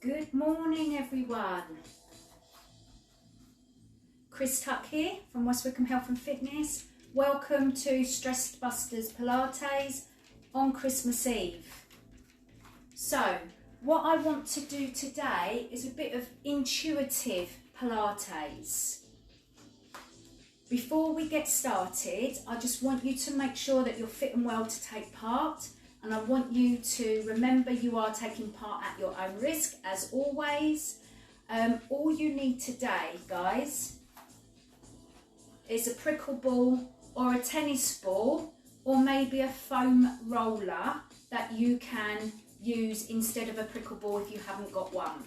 Good morning, everyone. Chris Tuck here from West Wickham Health and Fitness. Welcome to StressBusters Pilates on Christmas Eve. So, what I want to do today is a bit of intuitive Pilates. Before we get started, I just want you to make sure that you're fit and well to take part. And I want you to remember you are taking part at your own risk, as always. All you need today, guys, is a prickle ball or a tennis ball or maybe a foam roller that you can use instead of a prickle ball if you haven't got one.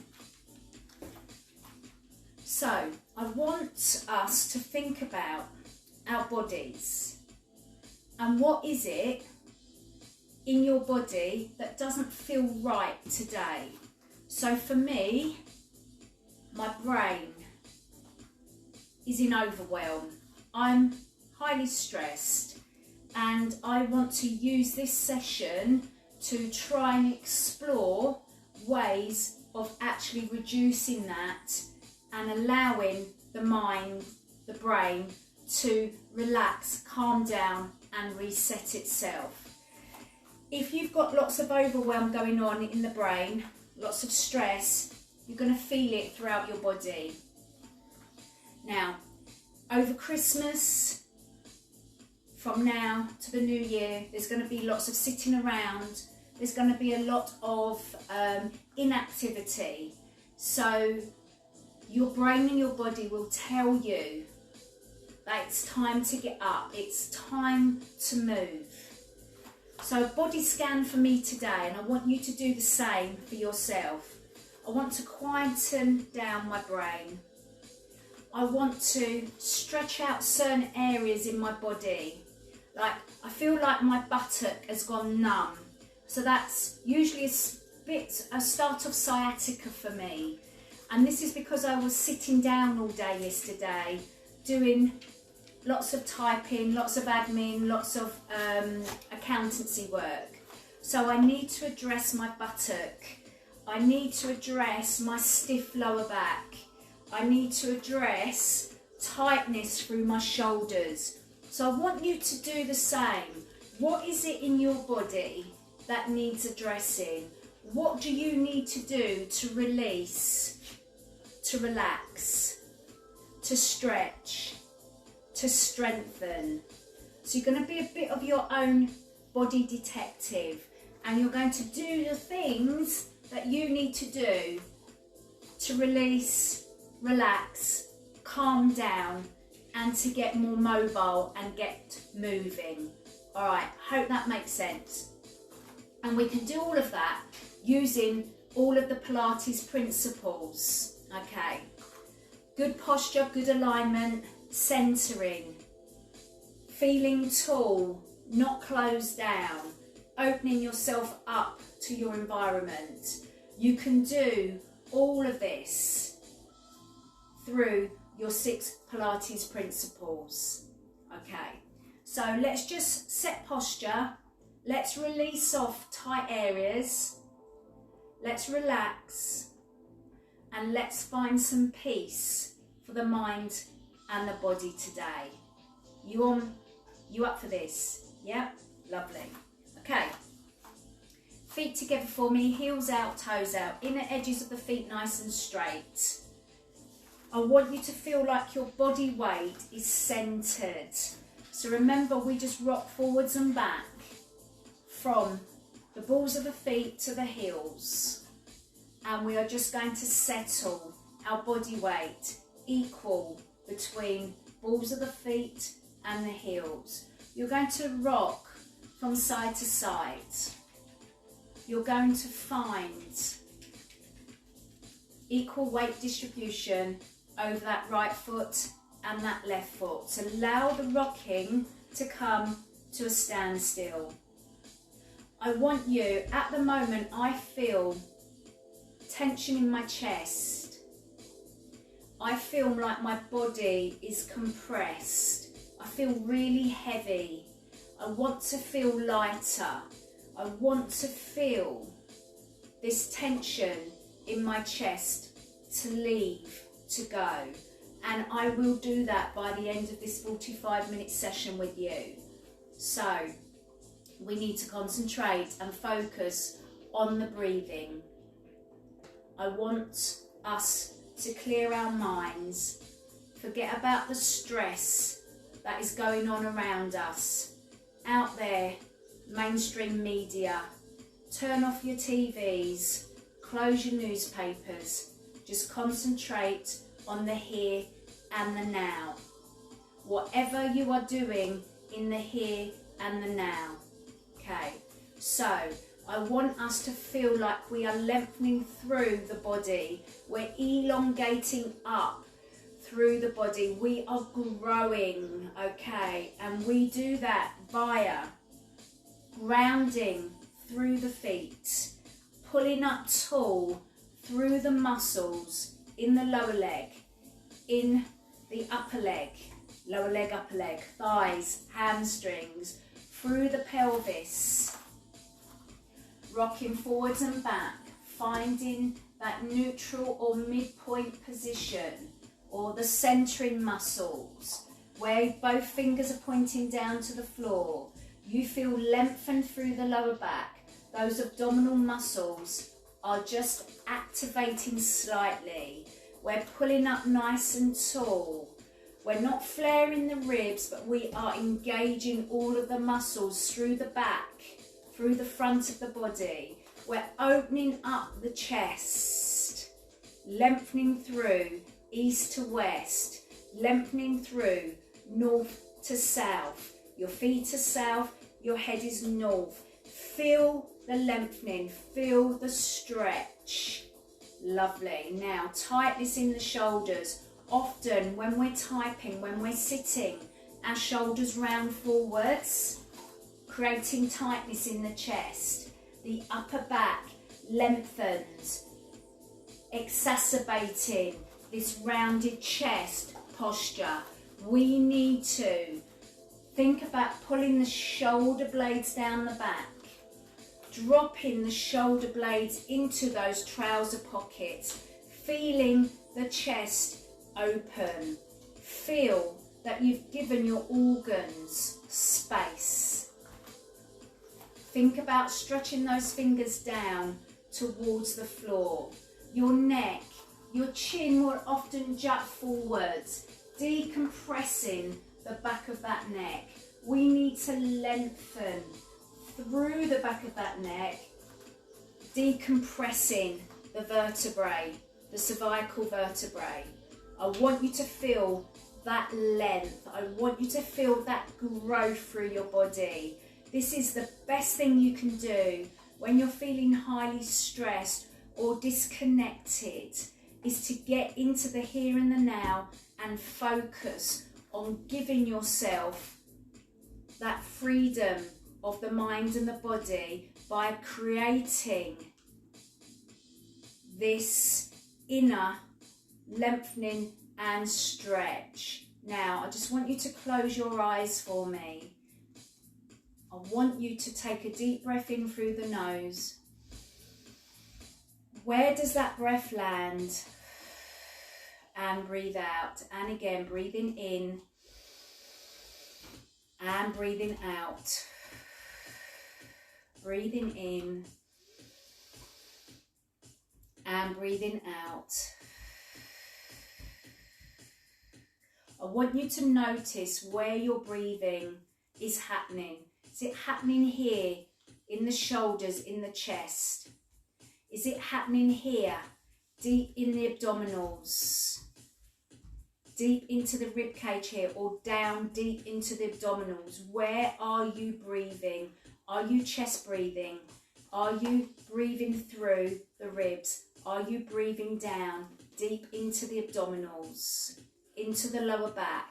So, I want us to think about our bodies and what is it in your body that doesn't feel right today. So for me, my brain is in overwhelm. I'm highly stressed and I want to use this session to try and explore ways of actually reducing that and allowing the mind, the brain to relax, calm down and reset itself. If you've got lots of overwhelm going on in the brain, lots of stress, you're going to feel it throughout your body. Now, over Christmas, from now to the new year, there's going to be lots of sitting around. There's going to be a lot of inactivity. So your brain and your body will tell you that it's time to get up. It's time to move. So a body scan for me today, and I want you to do the same for yourself. I want to quieten down my brain. I want to stretch out certain areas in my body. Like, I feel like my buttock has gone numb. So that's usually a start of sciatica for me. And this is because I was sitting down all day yesterday, doing lots of typing, lots of admin, lots of accountancy work. So I need to address my buttock. I need to address my stiff lower back. I need to address tightness through my shoulders. So I want you to do the same. What is it in your body that needs addressing? What do you need to do to release, to relax, to stretch, to strengthen? So you're going to be a bit of your own body detective, and you're going to do the things that you need to do to release, relax, calm down, and to get more mobile and get moving. All right, hope that makes sense. And we can do all of that using all of the Pilates principles. Okay, good posture, good alignment, centering, feeling tall, not closed down, opening yourself up to your environment. You can do all of this through your 6 Pilates principles. Okay, so let's just set posture. Let's release off tight areas. Let's relax and let's find some peace for the mind and the body today. You up for this? Yeah, lovely. Okay, feet together for me, heels out, toes out, inner edges of the feet nice and straight. I want you to feel like your body weight is centered. So remember, we just rock forwards and back from the balls of the feet to the heels, and we are just going to settle our body weight equal between balls of the feet and the heels. You're going to rock from side to side. You're going to find equal weight distribution over that right foot and that left foot. So allow the rocking to come to a standstill. I want you, at the moment, I feel tension in my chest. I feel like my body is compressed. I feel really heavy. I want to feel lighter. I want to feel this tension in my chest to leave, to go. And I will do that by the end of this 45-minute session with you. So we need to concentrate and focus on the breathing. I want us to clear our minds, forget about the stress that is going on around us, out there, mainstream media. Turn off your TVs, close your newspapers, just concentrate on the here and the now. Whatever you are doing in the here and the now. Okay, so I want us to feel like we are lengthening through the body. We're elongating up through the body. We are growing, okay? And we do that via grounding through the feet, pulling up tall through the muscles in the lower leg, in the upper leg, lower leg, upper leg, thighs, hamstrings, through the pelvis, rocking forwards and back, finding that neutral or midpoint position, or the centering muscles, where both fingers are pointing down to the floor. You feel lengthened through the lower back. Those abdominal muscles are just activating slightly. We're pulling up nice and tall. We're not flaring the ribs, but we are engaging all of the muscles through the back, through the front of the body. We're opening up the chest, lengthening through east to west, lengthening through north to south. Your feet are south, your head is north. Feel the lengthening, feel the stretch. Lovely. Now, tightness in the shoulders. Often when we're typing, when we're sitting, our shoulders round forwards, creating tightness in the chest. The upper back lengthens, exacerbating this rounded chest posture. We need to think about pulling the shoulder blades down the back, dropping the shoulder blades into those trouser pockets, feeling the chest open. Feel that you've given your organs space. Think about stretching those fingers down towards the floor. Your neck, your chin will often jut forwards, decompressing the back of that neck. We need to lengthen through the back of that neck, decompressing the vertebrae, the cervical vertebrae. I want you to feel that length. I want you to feel that growth through your body. This is the best thing you can do when you're feeling highly stressed or disconnected, is to get into the here and the now and focus on giving yourself that freedom of the mind and the body by creating this inner lengthening and stretch. Now, I just want you to close your eyes for me. I want you to take a deep breath in through the nose. Where does that breath land? And breathe out. And again, breathing in and breathing out. Breathing in and breathing out. I want you to notice where your breathing is happening. Is it happening here in the shoulders, in the chest? Is it happening here, deep in the abdominals? Deep into the rib cage here, or down deep into the abdominals? Where are you breathing? Are you chest breathing? Are you breathing through the ribs? Are you breathing down deep into the abdominals, into the lower back?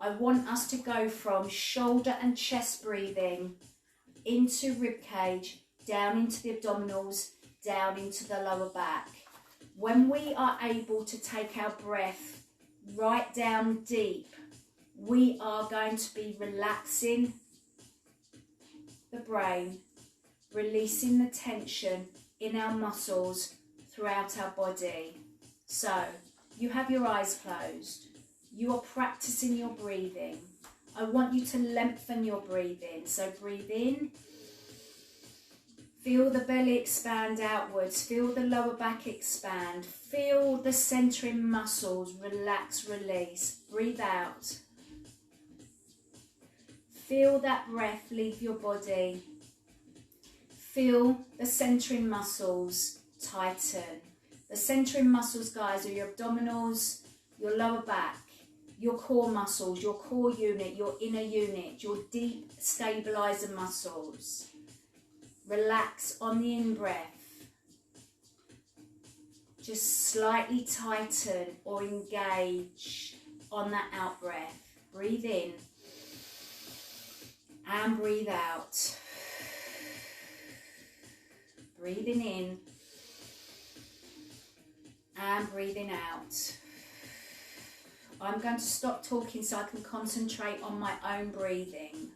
I want us to go from shoulder and chest breathing into rib cage, down into the abdominals, down into the lower back. When we are able to take our breath right down deep, we are going to be relaxing the brain, releasing the tension in our muscles throughout our body. So you have your eyes closed. You are practicing your breathing. I want you to lengthen your breathing. So breathe in. Feel the belly expand outwards. Feel the lower back expand. Feel the centering muscles relax, release. Breathe out. Feel that breath leave your body. Feel the centering muscles tighten. The centering muscles, guys, are your abdominals, your lower back, your core muscles, your core unit, your inner unit, your deep stabilizer muscles. Relax on the in-breath. Just slightly tighten or engage on that out-breath. Breathe in and breathe out. Breathing in and breathing out. I'm going to stop talking so I can concentrate on my own breathing.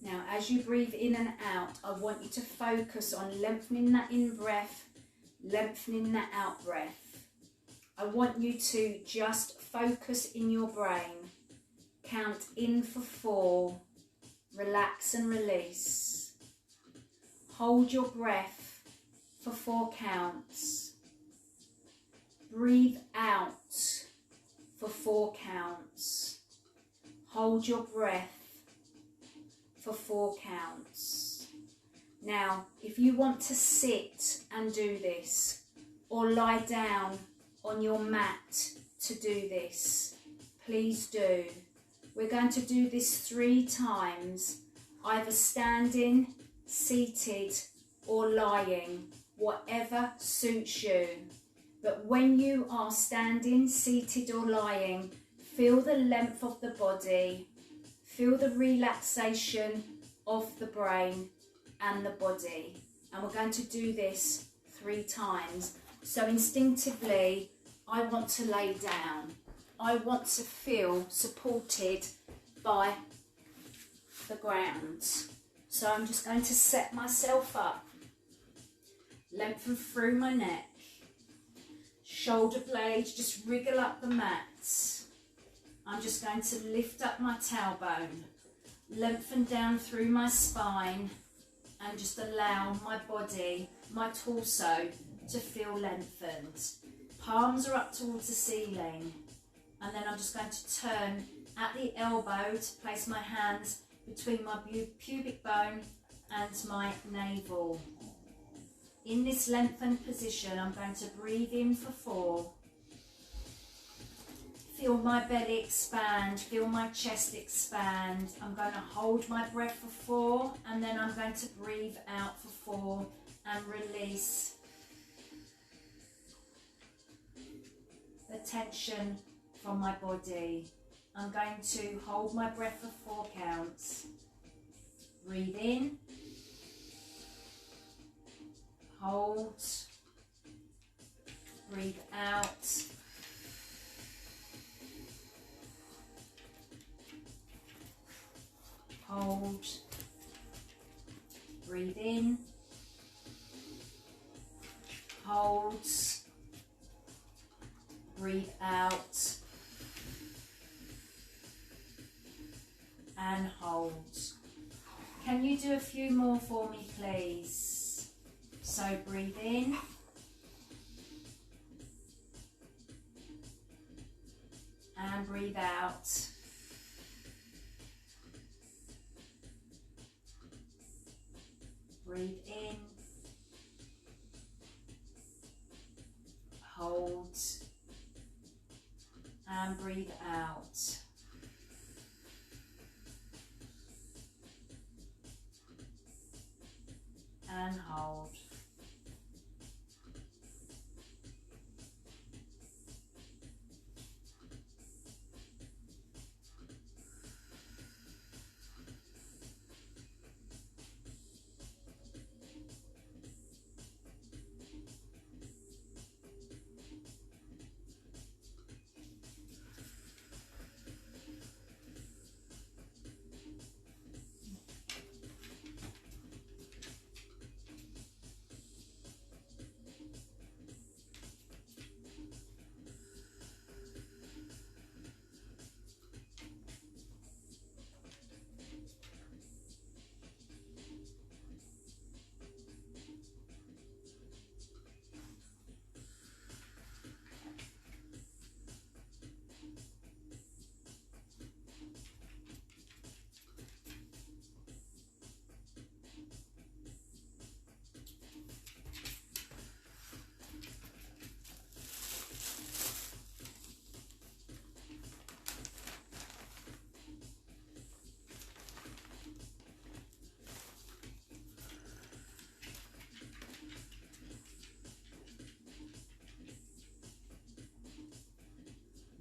Now, as you breathe in and out, I want you to focus on lengthening that in-breath, lengthening that out-breath. I want you to just focus in your brain. Count in for 4. Relax and release. Hold your breath for 4 counts. Breathe out for 4 counts. Hold your breath for 4 counts. Now, if you want to sit and do this, or lie down on your mat to do this, please do. We're going to do this 3 times, either standing, seated, or lying, whatever suits you. But when you are standing, seated, or lying, feel the length of the body. Feel the relaxation of the brain and the body. And we're going to do this 3 times. So instinctively, I want to lay down. I want to feel supported by the ground. So I'm just going to set myself up. Lengthen through my neck. Shoulder blades, just wriggle up the mat. I'm just going to lift up my tailbone, lengthen down through my spine, and just allow my body, my torso, to feel lengthened. Palms are up towards the ceiling, and then I'm just going to turn at the elbow to place my hands between my pubic bone and my navel. In this lengthened position, I'm going to breathe in for 4. Feel my belly expand, feel my chest expand. I'm going to hold my breath for 4, and then I'm going to breathe out for 4 and release the tension from my body. I'm going to hold my breath for 4 counts. Breathe in, hold, breathe out. Hold, breathe in, hold, breathe out. and hold. Can you do a few more for me, please? So breathe in. And breathe out. Breathe in. Hold. And breathe out. And hold.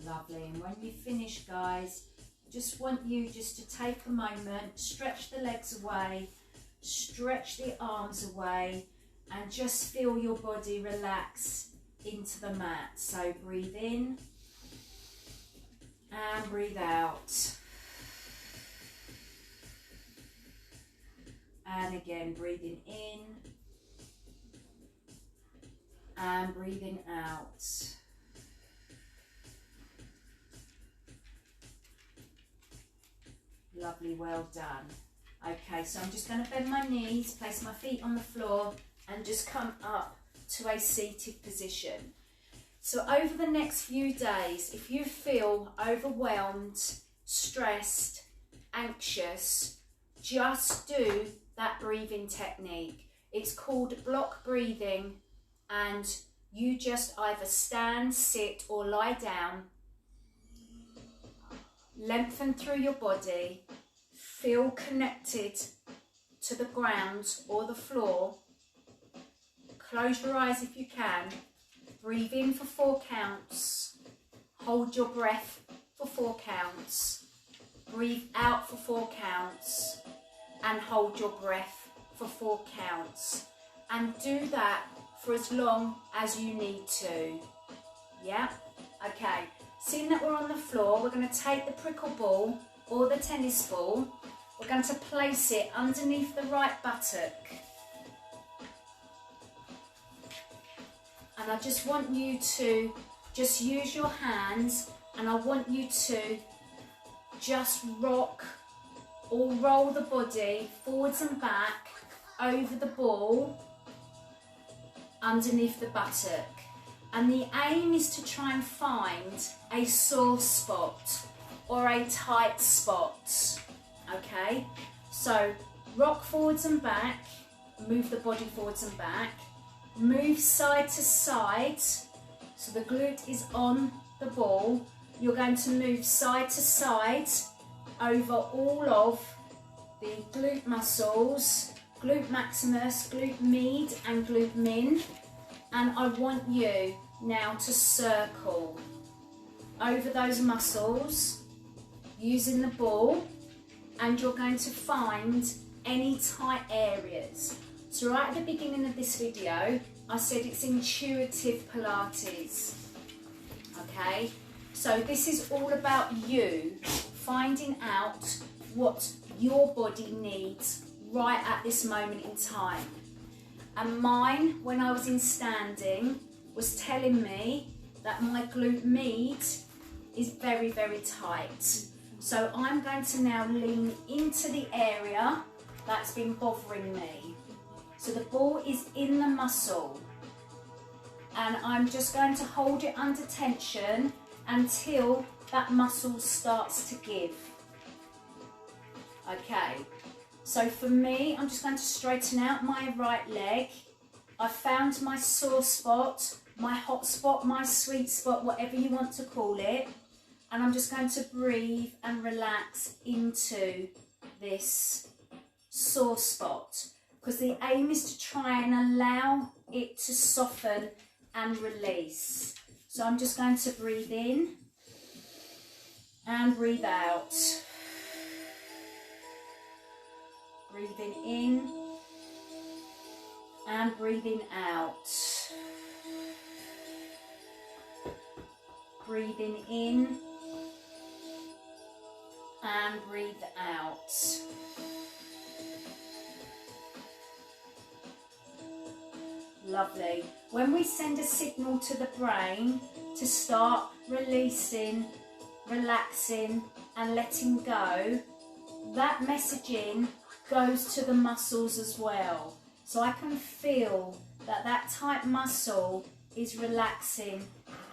Lovely. And when you finish, guys, just want you just to take a moment, stretch the legs away, stretch the arms away, and just feel your body relax into the mat. So breathe in and breathe out. And again, breathing in and breathing out. Lovely, well done. Okay, so I'm just going to bend my knees, place my feet on the floor, and just come up to a seated position. So over the next few days, if you feel overwhelmed, stressed, anxious, just do that breathing technique. It's called block breathing, and you just either stand, sit, or lie down. Lengthen through your body, feel connected to the ground or the floor. Close your eyes if you can. Breathe in for 4 counts. Hold your breath for 4 counts. Breathe out for 4 counts. And hold your breath for 4 counts. And do that for as long as you need to. Yeah? Okay. Seeing that we're on the floor, we're going to take the prickle ball or the tennis ball. We're going to place it underneath the right buttock. And I just want you to just use your hands, and I want you to just rock or roll the body forwards and back over the ball underneath the buttock. And the aim is to try and find a sore spot or a tight spot, okay? So rock forwards and back, move the body forwards and back, move side to side, so the glute is on the ball. You're going to move side to side over all of the glute muscles, glute maximus, glute med and glute min. And I want you now to circle over those muscles using the ball, and you're going to find any tight areas. So right at the beginning of this video, I said it's intuitive Pilates, okay? So this is all about you finding out what your body needs right at this moment in time. And mine, when I was in standing, was telling me that my glute med is very, very tight. So I'm going to now lean into the area that's been bothering me. So the ball is in the muscle, and I'm just going to hold it under tension until that muscle starts to give. Okay, so for me, I'm just going to straighten out my right leg. I found my sore spot, my hot spot, my sweet spot, whatever you want to call it. And I'm just going to breathe and relax into this sore spot, because the aim is to try and allow it to soften and release. So I'm just going to breathe in and breathe out. Breathing in and breathing out. Breathing in and breathe out. Lovely. When we send a signal to the brain to start releasing, relaxing and letting go, that messaging goes to the muscles as well. So I can feel that that tight muscle is relaxing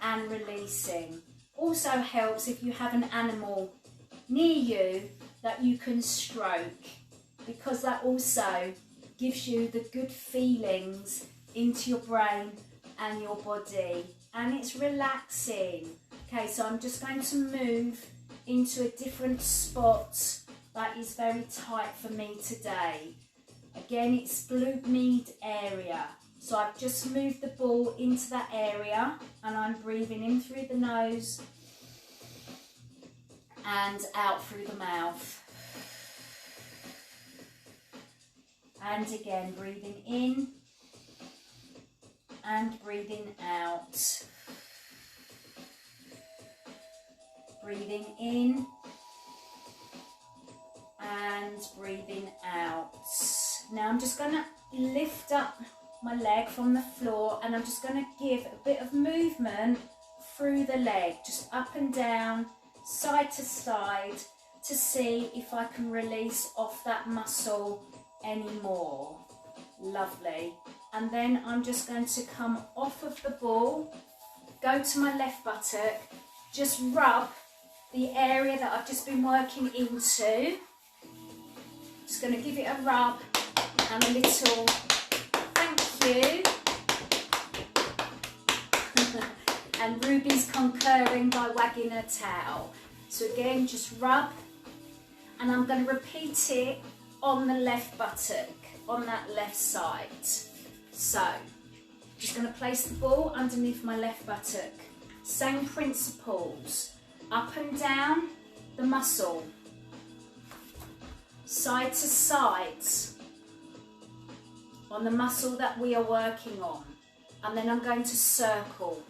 and releasing. Also helps if you have an animal near you that you can stroke, because that also gives you the good feelings into your brain and your body, and it's relaxing. Okay, so I'm just going to move into a different spot that is very tight for me today. Again, it's glute med area. So I've just moved the ball into that area, and I'm breathing in through the nose and out through the mouth. And again, breathing in and breathing out. Breathing in and breathing out. Now I'm just going to lift up my leg from the floor, and I'm just going to give a bit of movement through the leg, just up and down, side to side, to see if I can release off that muscle anymore. Lovely. And then I'm just going to come off of the ball, go to my left buttock, just rub the area that I've just been working into. Just going to give it a rub and a little thank you. And Ruby's concurring by wagging her tail. So again, just rub, and I'm going to repeat it on the left buttock, on that left side. So, just going to place the ball underneath my left buttock. Same principles, up and down the muscle, side to side, on the muscle that we are working on. And then I'm going to circle,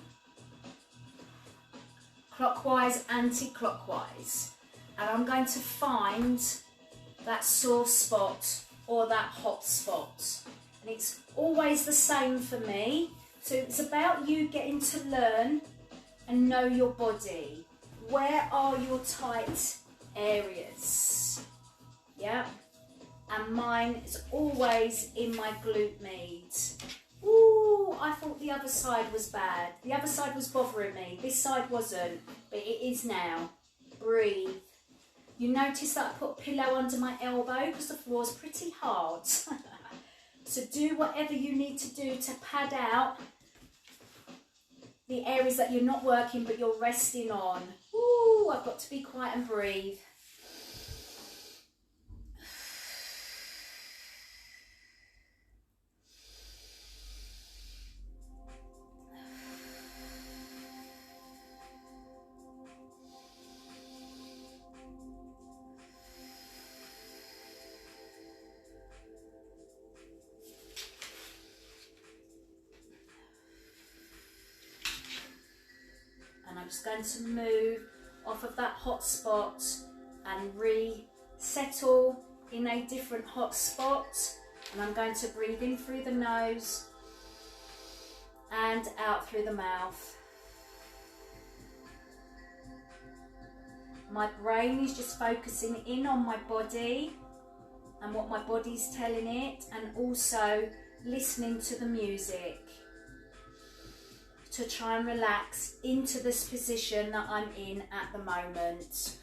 clockwise, anti-clockwise. And I'm going to find that sore spot or that hot spot. And it's always the same for me. So it's about you getting to learn and know your body. Where are your tight areas? Yeah. And mine is always in my glute med. Ooh, I thought the other side was bad. The other side was bothering me. This side wasn't, but it is now. Breathe. You notice that I put a pillow under my elbow because the floor is pretty hard. So do whatever you need to do to pad out the areas that you're not working but you're resting on. Ooh, I've got to be quiet and breathe. I'm just going to move off of that hot spot and resettle in a different hot spot. And I'm going to breathe in through the nose and out through the mouth. My brain is just focusing in on my body and what my body's telling it, and also listening to the music to try and relax into this position that I'm in at the moment.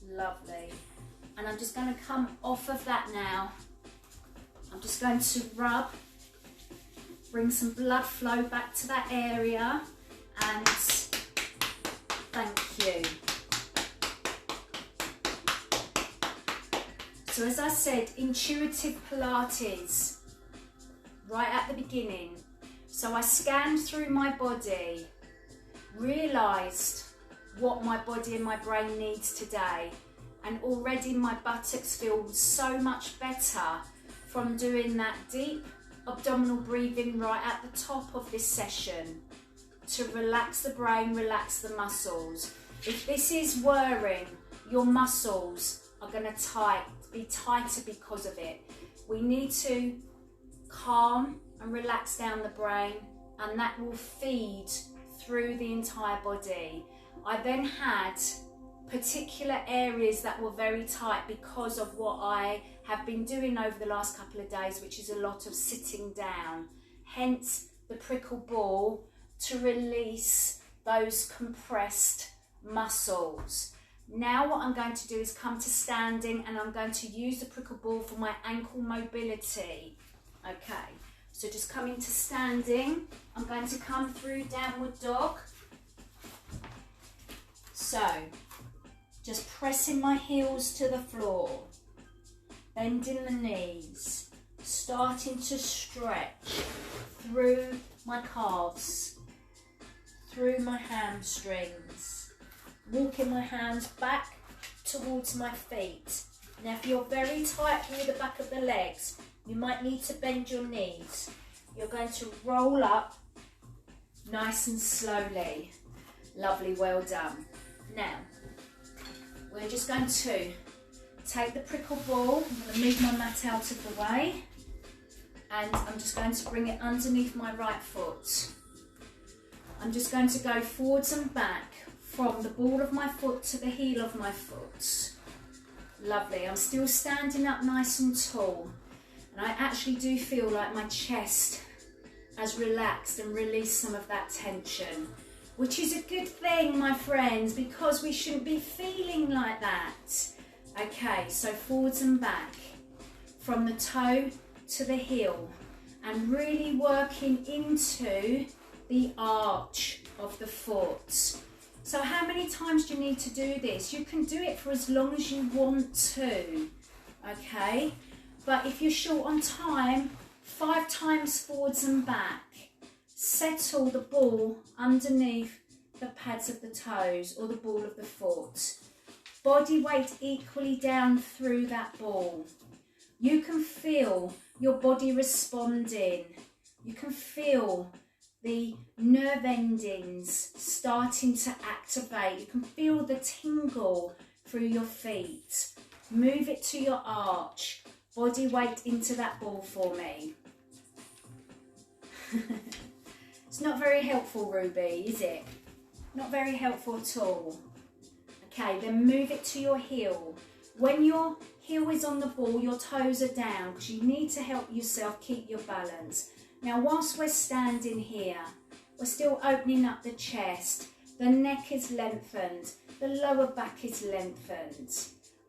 Lovely. And I'm just going to come off of that now. I'm just going to rub, bring some blood flow back to that area, and thank you. So as I said, intuitive Pilates, right at the beginning. So I scanned through my body, realised what my body and my brain needs today, and already my buttocks feel so much better from doing that deep abdominal breathing right at the top of this session to relax the brain, relax the muscles. If this is worrying, your muscles are going to be tighter because of it. We need to calm and relax down the brain, and that will feed through the entire body. I then had particular areas that were very tight because of what I have been doing over the last couple of days, which is a lot of sitting down. Hence the prickle ball to release those compressed muscles. Now what I'm going to do is come to standing, and I'm going to use the prickle ball for my ankle mobility. Okay, so just coming to standing, I'm going to come through downward dog. So, just pressing my heels to the floor, bending the knees, starting to stretch through my calves, through my hamstrings, walking my hands back towards my feet. Now if you're very tight through the back of the legs, you might need to bend your knees. You're going to roll up nice and slowly. Lovely, well done. Now, we're just going to take the prickle ball. I'm going to move my mat out of the way, and I'm just going to bring it underneath my right foot. I'm just going to go forwards and back from the ball of my foot to the heel of my foot. Lovely. I'm still standing up nice and tall, and I actually do feel like my chest has relaxed and released some of that tension, which is a good thing, my friends, because we shouldn't be feeling like that. Okay, so forwards and back, from the toe to the heel, and really working into the arch of the foot. So how many times do you need to do this? You can do it for as long as you want to, okay? But if you're short on time, 5 times forwards and back. Settle the ball underneath the pads of the toes or the ball of the foot. Body weight equally down through that ball. You can feel your body responding. You can feel the nerve endings starting to activate. You can feel the tingle through your feet. Move it to your arch. Body weight into that ball for me. It's not very helpful, Ruby, is it? Not very helpful at all. Okay, then move it to your heel. When your heel is on the ball, your toes are down, because you need to help yourself keep your balance. Now, whilst we're standing here, we're still opening up the chest. The neck is lengthened. The lower back is lengthened.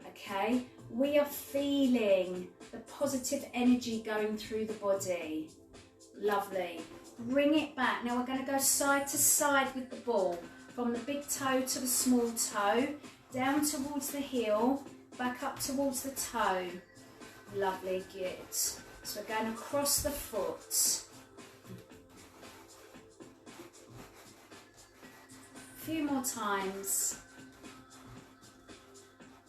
Okay, we are feeling the positive energy going through the body. Lovely. Bring it back. Now we're going to go side to side with the ball, from the big toe to the small toe, down towards the heel, back up towards the toe. Lovely, good. So we're going across the foot. A few more times.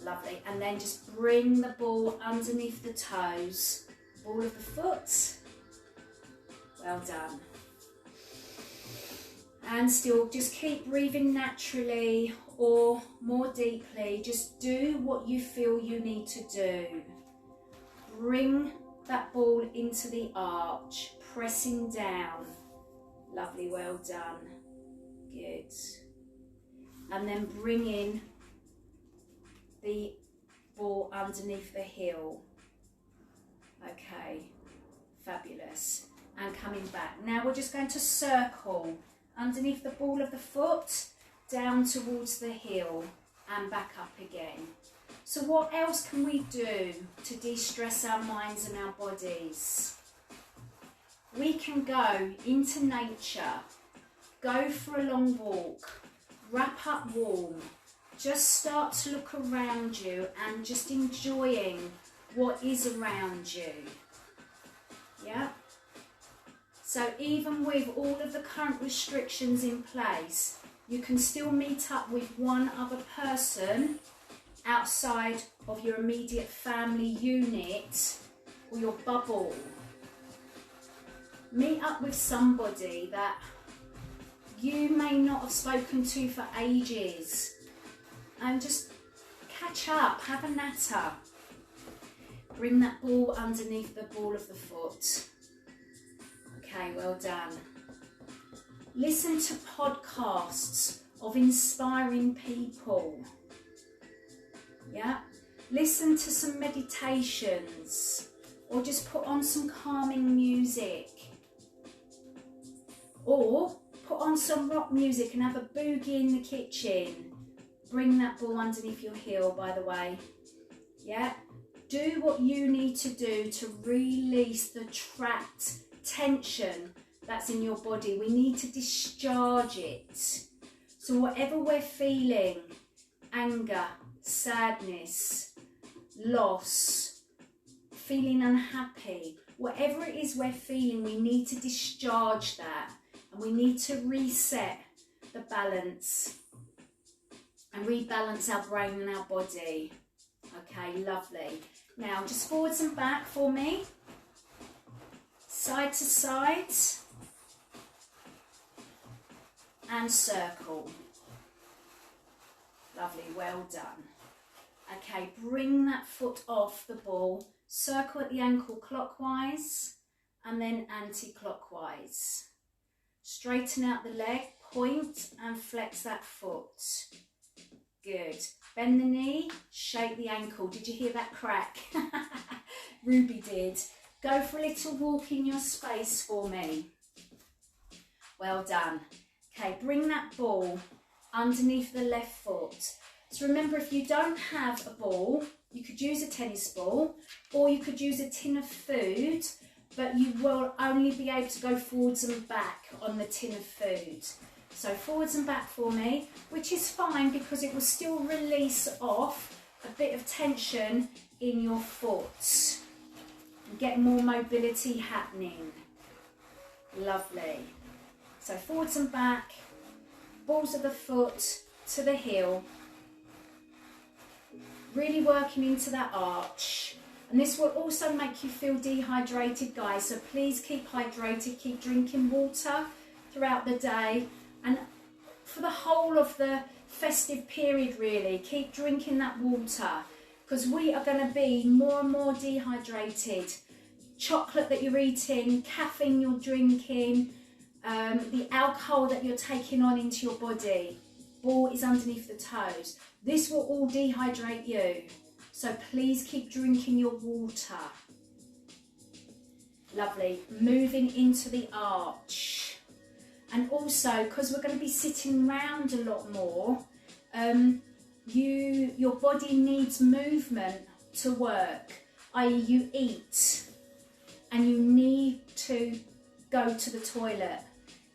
Lovely, and then just bring the ball underneath the toes, ball of the foot. Well done. And still just keep breathing naturally, or more deeply, just do what you feel you need to do. Bring that ball into the arch, pressing down. Lovely, well done. Good. And then bring in the ball underneath the heel. Okay, fabulous. And coming back. Now we're just going to circle underneath the ball of the foot, down towards the heel and back up again. So what else can we do to de-stress our minds and our bodies? We can go into nature, go for a long walk, wrap up warm, just start to look around you and just enjoying what is around you. Yeah? So even with all of the current restrictions in place, you can still meet up with one other person outside of your immediate family unit or your bubble. Meet up with somebody that you may not have spoken to for ages and just catch up, have a natter. Bring that ball underneath the ball of the foot. Okay, well done. Listen to podcasts of inspiring people. Yeah? Listen to some meditations or just put on some calming music. Or put on some rock music and have a boogie in the kitchen. Bring that ball underneath your heel, by the way. Yeah? Do what you need to do to release the trapped tension that's in your body. We need to discharge it. So whatever we're feeling, anger, sadness, loss, feeling unhappy, whatever it is we're feeling, we need to discharge that. And we need to reset the balance and rebalance our brain and our body. Okay, lovely. Now just forwards and back for me. Side to side. And circle. Lovely, well done. Okay, bring that foot off the ball. Circle at the ankle clockwise and then anti-clockwise. Straighten out the leg, point and flex that foot. Good. Bend the knee, shake the ankle. Did you hear that crack? Ruby did. Go for a little walk in your space for me. Well done. Okay, bring that ball underneath the left foot. So remember, if you don't have a ball, you could use a tennis ball or you could use a tin of food, but you will only be able to go forwards and back on the tin of food. So forwards and back for me, which is fine because it will still release off a bit of tension in your foot and get more mobility happening. Lovely. So forwards and back, balls of the foot to the heel, really working into that arch. And this will also make you feel dehydrated, guys, so please keep hydrated, keep drinking water throughout the day and for the whole of the festive period, really, keep drinking that water because we are going to be more and more dehydrated. Chocolate that you're eating, caffeine you're drinking, the alcohol that you're taking on into your body, ball is underneath the toes. This will all dehydrate you. So please keep drinking your water. Lovely. Moving into the arch. And also, because we're going to be sitting round a lot more, your body needs movement to work, i.e. you eat and you need to go to the toilet.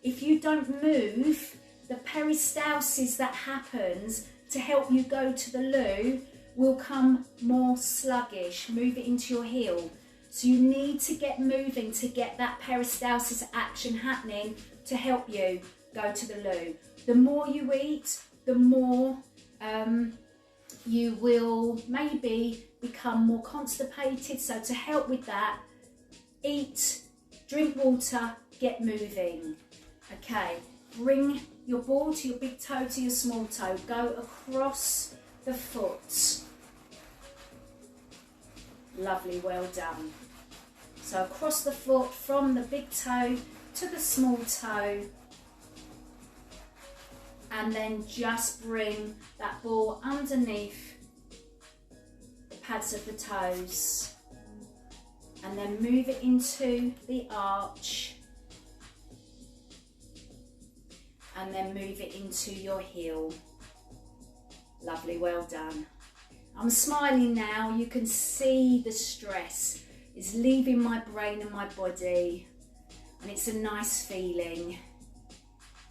If you don't move, the peristalsis that happens to help you go to the loo will come more sluggish. Move it into your heel. So you need to get moving to get that peristalsis action happening to help you go to the loo. The more you eat, the more you will maybe become more constipated. So to help with that, eat, drink water, get moving. Okay, Bring your ball to your big toe to your small toe. Go across the foot. Lovely, well done. So across the foot from the big toe to the small toe. And then just bring that ball underneath the pads of the toes. And then move it into the arch. And then move it into your heel. Lovely, well done. I'm smiling now. You can see the stress is leaving my brain and my body. And it's a nice feeling.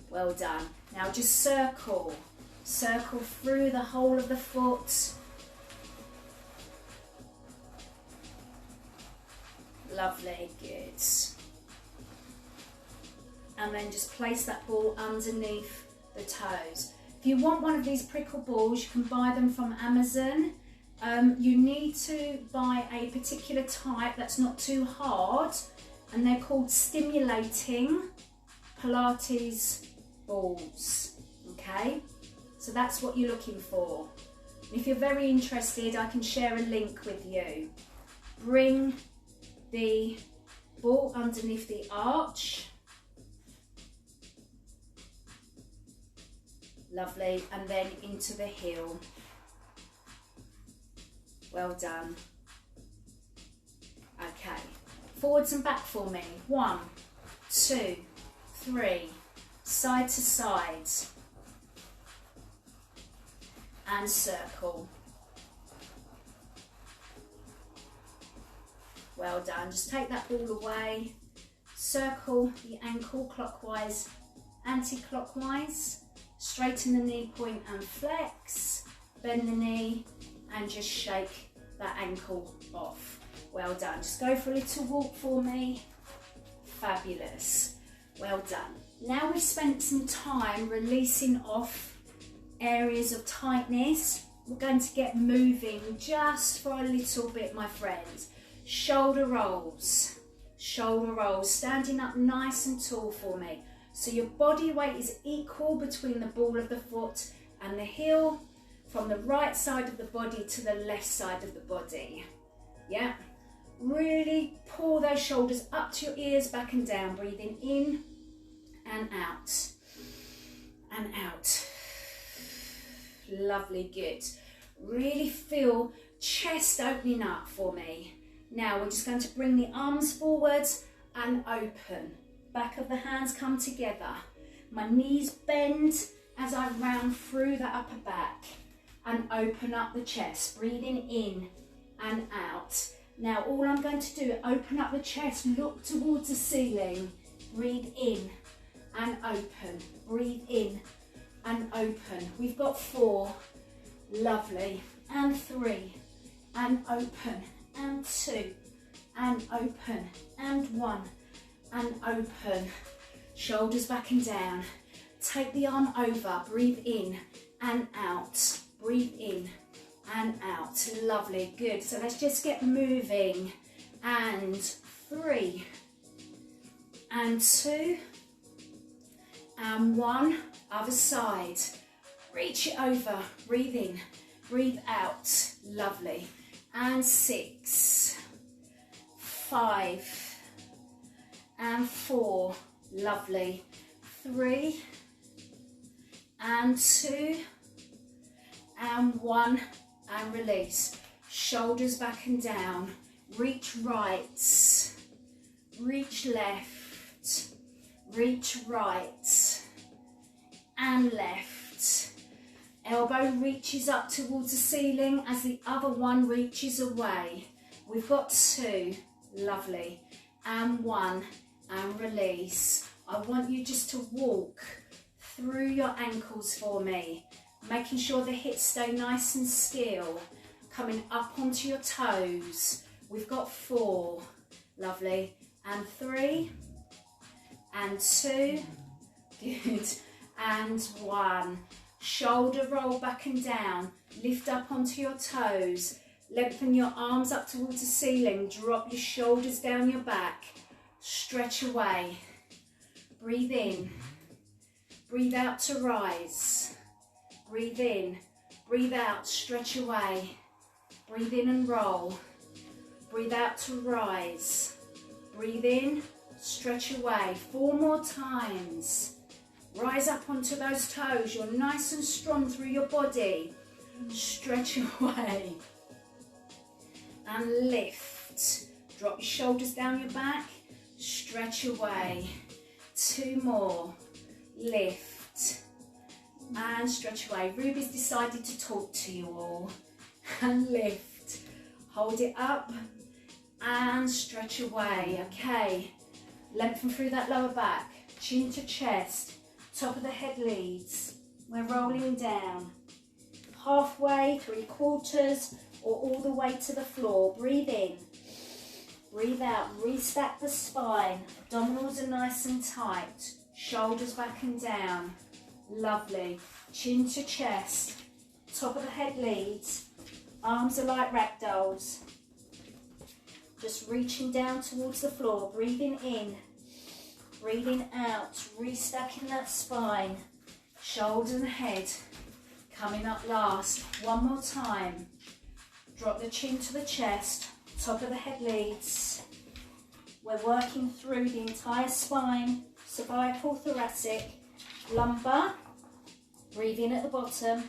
Well done. Now just circle. Circle through the whole of the foot. Lovely, good. And then just place that ball underneath the toes. If you want one of these prickle balls, you can buy them from Amazon. You need to buy a particular type that's not too hard, and they're called stimulating Pilates balls, okay? So that's what you're looking for. And if you're very interested, I can share a link with you. Bring the ball underneath the arch. Lovely, and then into the heel. Well done. Okay, forwards and back for me. 1, 2, 3, side to side. And circle. Well done, just take that ball away. Circle the ankle clockwise, anti-clockwise. Straighten the knee point and flex, bend the knee and just shake that ankle off. Well done. Just go for a little walk for me. Fabulous. Well done. Now we've spent some time releasing off areas of tightness. We're going to get moving just for a little bit, my friends. Shoulder rolls. Shoulder rolls. Standing up nice and tall for me. So your body weight is equal between the ball of the foot and the heel, from the right side of the body to the left side of the body. Yeah, really pull those shoulders up to your ears, back and down, breathing in and out and out. Lovely, good. Really feel chest opening up for me. Now we're just going to bring the arms forward and open. Back of the hands come together. My knees bend as I round through the upper back and open up the chest, breathing in and out. Now all I'm going to do, open up the chest, look towards the ceiling, breathe in and open, breathe in and open. We've got 4, lovely, and 3, and open, and 2, and open, and 1, and open. Shoulders back and down. Take the arm over, breathe in and out, breathe in and out. Lovely, good. So let's just get moving. And 3, and 2, and 1. Other side. Reach it over, breathe in, breathe out. Lovely. And 6, 5, and 4, lovely. 3, and 2, and 1, and release. Shoulders back and down. Reach right, reach left, reach right, and left. Elbow reaches up towards the ceiling as the other one reaches away. We've got 2, lovely, and 1, and release. I want you just to walk through your ankles for me, making sure the hips stay nice and still, coming up onto your toes. We've got 4, lovely, and 3, and 2, good, and 1. Shoulder roll back and down, lift up onto your toes, lengthen your arms up towards the ceiling, drop your shoulders down your back, stretch away, breathe in Breathe out to rise. Breathe in. Breathe out, stretch away. Breathe in and roll. Breathe out to rise. Breathe in, stretch away. 4 more times. Rise up onto those toes. You're nice and strong through your body. Stretch away. And lift. Drop your shoulders down your back. Stretch away. 2 more. Lift. And stretch away. Ruby's decided to talk to you all. And lift. Hold it up. And stretch away. Okay. Lengthen through that lower back. Chin to chest. Top of the head leads. We're rolling down. Halfway, 3/4, or all the way to the floor. Breathe in. Breathe out. Restack the spine. Abdominals are nice and tight. Shoulders back and down. Lovely. Chin to chest. Top of the head leads. Arms are like ragdolls. Just reaching down towards the floor. Breathing in. Breathing out. Restacking that spine. Shoulders and head. Coming up last. 1 more time. Drop the chin to the chest. Top of the head leads. We're working through the entire spine. Cervical, thoracic, lumbar. Breathe in at the bottom.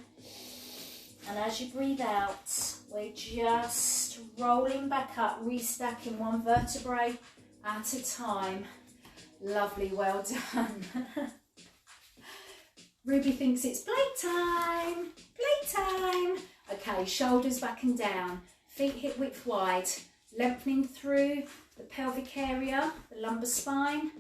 And as you breathe out, we're just rolling back up, restacking 1 vertebrae at a time. Lovely, well done. Ruby thinks it's playtime, playtime. Okay, shoulders back and down, feet hip width wide, lengthening through the pelvic area, the lumbar spine,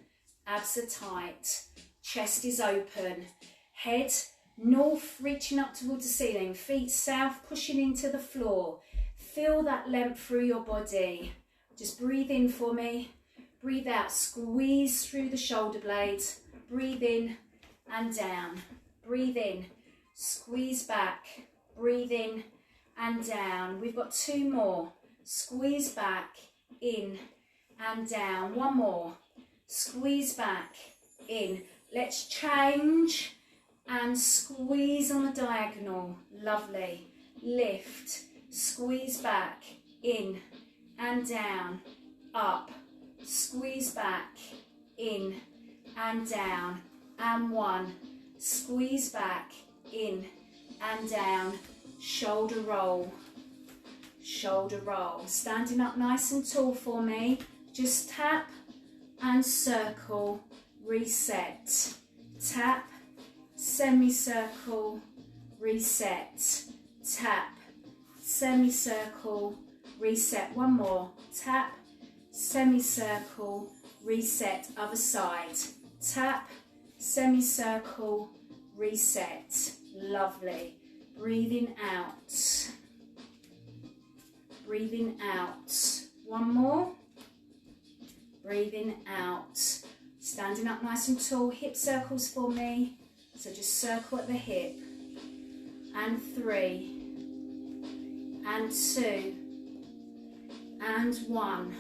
abs are tight, chest is open, head north reaching up towards the ceiling, feet south pushing into the floor. Feel that length through your body. Just breathe in for me, breathe out, squeeze through the shoulder blades, breathe in and down, breathe in, squeeze back, breathe in and down. We've got 2 more, squeeze back, in and down. 1 more, squeeze back, in. Let's change and squeeze on a diagonal. Lovely. Lift, squeeze back, in and down, up, squeeze back, in and down, and 1, squeeze back, in and down, shoulder roll, shoulder roll. Standing up nice and tall for me. Just tap and circle, reset, tap, semicircle, reset, tap, semicircle, reset. 1 more, tap, semicircle, reset, other side, tap, semicircle, reset. Lovely. Breathing out, breathing out. 1 more, breathing out. Standing up nice and tall, hip circles for me. So just circle at the hip, and 3, and 2, and 1.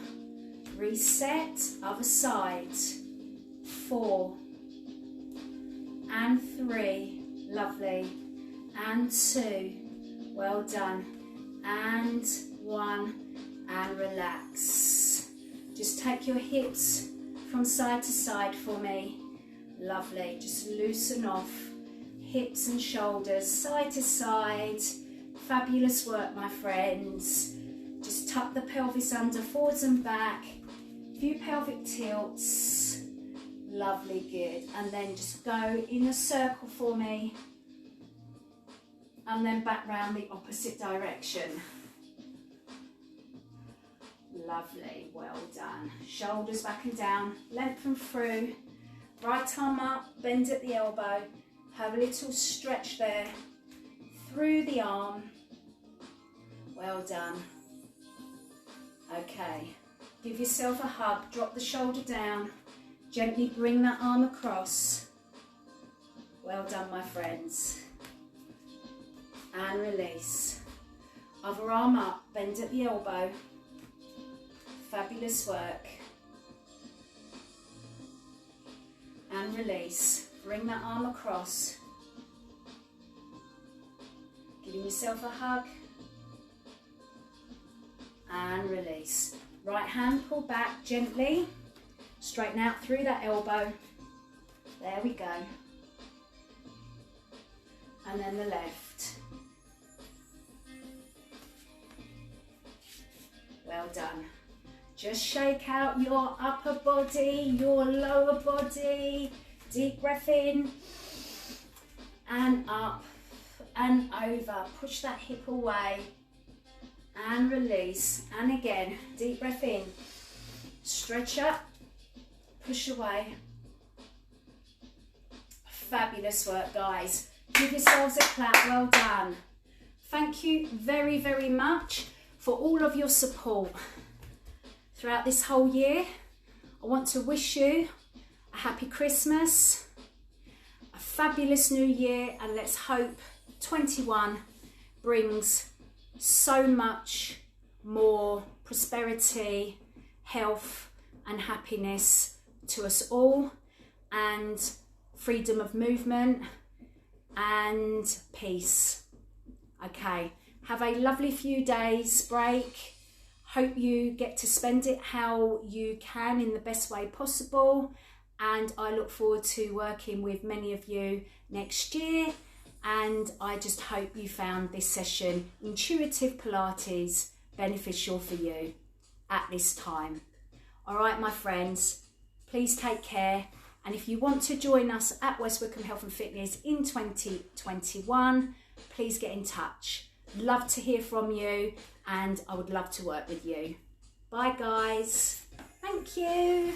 Reset, other side, 4, and 3, lovely, and 2, well done, and 1, and relax. Just take your hips from side to side for me. Lovely, just loosen off hips and shoulders, side to side. Fabulous work, my friends. Just tuck the pelvis under, forwards and back. Few pelvic tilts. Lovely, good. And then just go in a circle for me. And then back round the opposite direction. Lovely, well done. Shoulders back and down, lengthen through. Right arm up, bend at the elbow. Have a little stretch there through the arm. Well done. Okay, give yourself a hug, drop the shoulder down. Gently bring that arm across. Well done, my friends. And release. Other arm up, bend at the elbow. Fabulous work. And release. Bring that arm across. Giving yourself a hug. And release. Right hand pull back gently. Straighten out through that elbow. There we go. And then the left. Well done. Just shake out your upper body, your lower body. Deep breath in and up and over. Push that hip away and release. And again, deep breath in. Stretch up, push away. Fabulous work, guys. Give yourselves a clap. Well done. Thank you very, very much for all of your support throughout this whole year. I want to wish you a happy Christmas, a fabulous new year, and let's hope 21 brings so much more prosperity, health and happiness to us all, and freedom of movement and peace. Okay, have a lovely few days break. Hope you get to spend it how you can in the best way possible. And I look forward to working with many of you next year. And I just hope you found this session, Intuitive Pilates, beneficial for you at this time. All right, my friends, please take care. And if you want to join us at West Wickham Health and Fitness in 2021, please get in touch. Love to hear from you, and I would love to work with you. Bye, guys. Thank you.